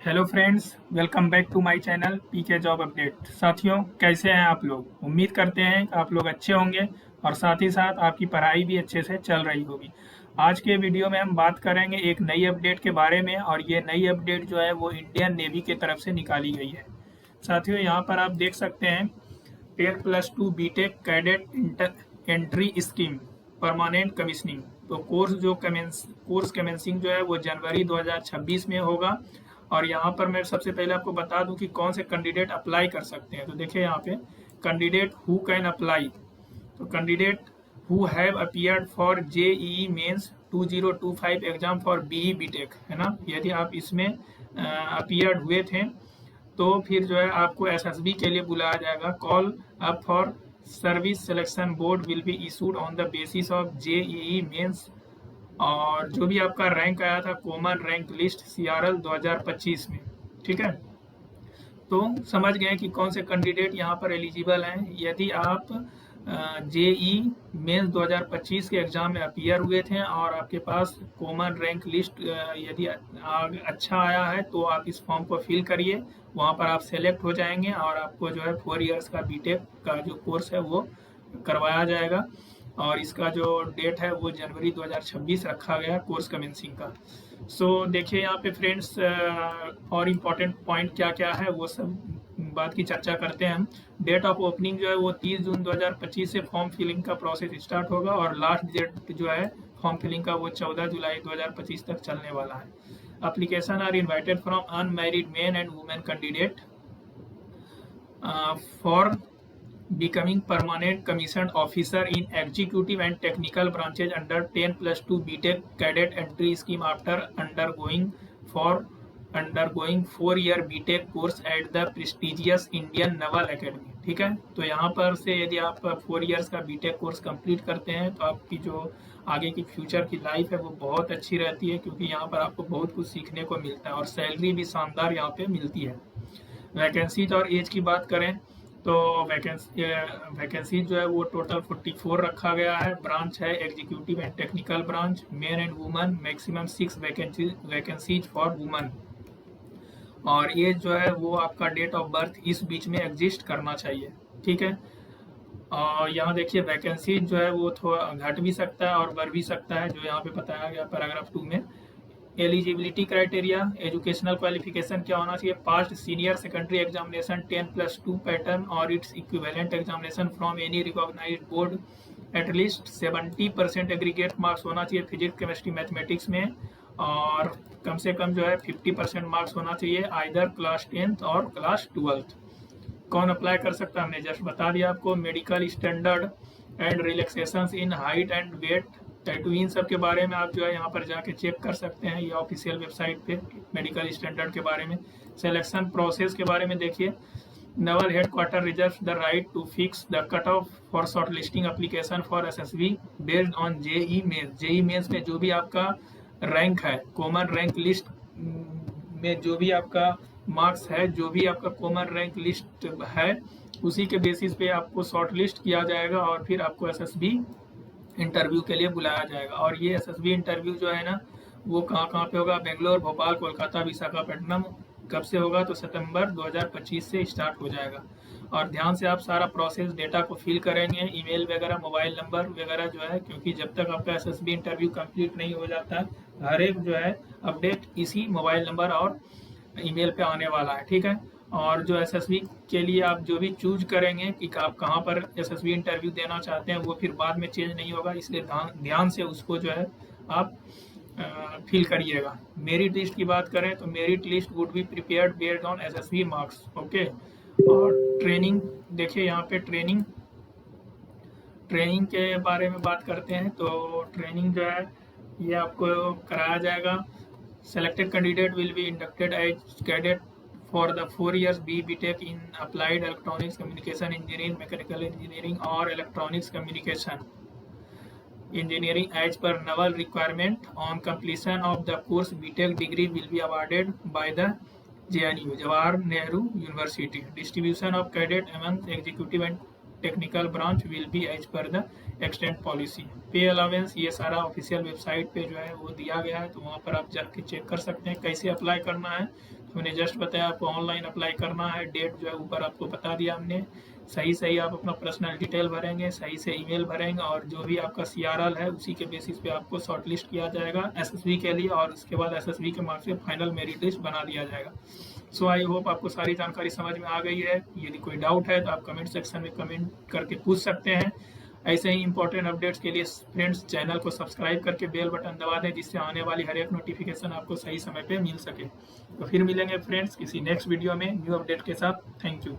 Hello friends, welcome back to my channel PK job update. साथियों, कैसे हैं आप लोग? उम्मीद करते हैं कि आप लोग अच्छे होंगे और साथ ही साथ आपकी पढ़ाई भी अच्छे से चल रही होगी। आज के वीडियो में हम बात करेंगे एक नई अपडेट के बारे में, और ये नई अपडेट जो है वो इंडियन नेवी की तरफ से निकाली गई है। साथियों, यहाँ पर आप देख सकते हैं 10+2 BTech cadet entry scheme permanent commissioning. तो कोर्स कमेंसिंग जो है वो जनवरी 2026 में होगा। और यहाँ पर मैं सबसे पहले आपको बता दूं कि कौन से कैंडिडेट अप्लाई कर सकते हैं। तो देखिए यहाँ पे कैंडिडेट हु कैन अप्लाई। तो candidate who have appeared for JEE Mains 2025 exam for BE BTech, है ना। यदि आप इसमें अपीयर्ड हुए थे तो फिर जो है आपको एसएसबी के लिए बुलाया जाएगा। Call up for service selection board will be issued on the basis of JEE Mains. और जो भी आपका रैंक आया था कॉमन रैंक लिस्ट सीआरएल 2025 में, ठीक है। तो समझ गए कि कौन से कैंडिडेट यहाँ पर एलिजिबल हैं। यदि आप जेई मेंस 2025 के एग्जाम में अपीयर हुए थे और आपके पास कॉमन रैंक लिस्ट यदि अच्छा आया है तो आप इस फॉर्म को फिल करिए। वहाँ पर आप सेलेक्ट हो जाएंगे और आपको जो है 4 इयर्स का बीटेक का जो कोर्स है वो करवाया जाएगा। और इसका जो डेट है वो जनवरी 2026 रखा गया कोर्स कमेंसिंग का। देखिए यहाँ पे फ्रेंड्स, और इम्पोर्टेंट पॉइंट क्या क्या है वो सब बात की चर्चा करते हैं हम। डेट ऑफ ओपनिंग जो है वो 30 जून 2025 से फॉर्म फिलिंग का प्रोसेस स्टार्ट होगा, और लास्ट डेट जो है फॉर्म फिलिंग का वो 14 जुलाई 2025 तक चलने वाला है। Application are invited from unmarried men and women candidate for becoming permanent commissioned officer in executive and technical branches under 10+2 BTech cadet entry scheme after undergoing 4-year BTech course at the prestigious Indian Naval Academy। ठीक है, तो यहाँ पर से यदि आप 4 years का BTech course complete करते हैं तो आपकी जो आगे की फ्यूचर की लाइफ है वो बहुत अच्छी रहती है, क्योंकि यहाँ पर आपको बहुत कुछ सीखने को मिलता है और सैलरी भी शानदार यहाँ पे मिलती है। वैकेंसीज और एज की बात करें तो वैकेंसी जो है वो टोटल 44 रखा गया है। ब्रांच है executive and technical branch, main and women, maximum 6 vacancies for women. और एज जो है वो आपका डेट ऑफ बर्थ इस बीच में एग्जिस्ट करना चाहिए, ठीक है। और यहाँ देखिए वैकेंसी जो है वो थोड़ा घट भी सकता है और बढ़ भी सकता है, जो यहाँ पे बताया गया पैराग्राफ 2 में। एलिजिबिलिटी क्राइटेरिया, एजुकेशनल क्वालिफिकेशन क्या होना चाहिए? Passed senior secondary examination 10+2 pattern और its equivalent examination from any recognised board. At least 70% aggregate marks होना चाहिए फिजिक्स केमिस्ट्री मैथमेटिक्स में, और कम से कम जो है 50% मार्क्स होना चाहिए आइदर क्लास 10th और क्लास 12th। कौन अप्लाई कर सकता है हमने जस्ट बता दिया आपको। Medical standard and relaxation in height and weight, tattoo, इन सब के बारे में आप जो है यहाँ पर जाके चेक कर सकते हैं, ये ऑफिशियल वेबसाइट पे मेडिकल स्टैंडर्ड के बारे में। सिलेक्शन प्रोसेस के बारे में देखिए, naval headquarter reserve the right to fix the cut off for shortlisting application for SSB based on JEE Mains. JEE Mains में जो भी आपका रैंक है, कॉमन रैंक लिस्ट में जो भी आपका मार्क्स है, जो भी आपका कॉमन रैंक लिस्ट है, उसी के बेसिस पे आपको शॉर्ट लिस्ट किया जाएगा और फिर आपको एसएसबी इंटरव्यू के लिए बुलाया जाएगा। और ये एसएसबी इंटरव्यू जो है ना वो कहाँ पे होगा? बेंगलोर, भोपाल, कोलकाता, विशाखापट्टनम। कब से होगा? तो सितंबर 2025 से स्टार्ट हो जाएगा। और ध्यान से आप सारा प्रोसेस डेटा को फिल करेंगे, ईमेल वगैरह, मोबाइल नंबर वगैरह जो है, क्योंकि जब तक आपका एसएसबी इंटरव्यू कंप्लीट नहीं हो जाता हर एक जो है अपडेट इसी मोबाइल नंबर और ईमेल पे आने वाला है, ठीक है। और जो एसएसबी के लिए आप जो भी चूज करेंगे कि आप कहाँ पर एसएसबी इंटरव्यू देना चाहते हैं वो फिर बाद में चेंज नहीं होगा, इसलिए ध्यान से उसको जो है आप फिल करिएगा। मेरिट लिस्ट की बात करें तो merit list would be prepared based on SSB marks, okay. और ट्रेनिंग देखिए, यहाँ पे ट्रेनिंग के बारे में बात करते हैं। तो ट्रेनिंग जो है ये आपको कराया जाएगा। Selected candidate will be inducted as cadet for the 4 years BTech in Applied Electronics Communication Engineering, Mechanical Engineering or Electronics Communication Engineering as per naval requirement. On completion of the course, BTech degree will be awarded by the JNU, Jawahar Nehru University. Distribution of cadet among executive and technical branch will be as per the extend policy. Pay allowance ये सारा official website पे जो है वो दिया गया है, तो वहाँ पर आप जाके चेक कर सकते हैं कैसे अप्लाई करना है। हमने जस्ट बताया आपको ऑनलाइन अप्लाई करना है, डेट जो है ऊपर आपको बता दिया हमने। सही सही आप अपना पर्सनल डिटेल भरेंगे, सही से ईमेल भरेंगे और जो भी आपका सीआरएल है उसी के बेसिस पे आपको शॉर्टलिस्ट किया जाएगा एसएसबी के लिए, और उसके बाद एसएसबी के मार्क्स से फाइनल मेरिट लिस्ट बना दिया जाएगा। सो आई होप आपको सारी जानकारी समझ में आ गई है। यदि कोई डाउट है तो आप कमेंट सेक्शन में कमेंट करके पूछ सकते हैं। ऐसे ही इंपॉर्टेंट अपडेट्स के लिए फ्रेंड्स चैनल को सब्सक्राइब करके बेल बटन दबा दें, जिससे आने वाली हर एक नोटिफिकेशन आपको सही समय पे मिल सके। तो फिर मिलेंगे फ्रेंड्स किसी नेक्स्ट वीडियो में न्यू अपडेट के साथ। Thank you.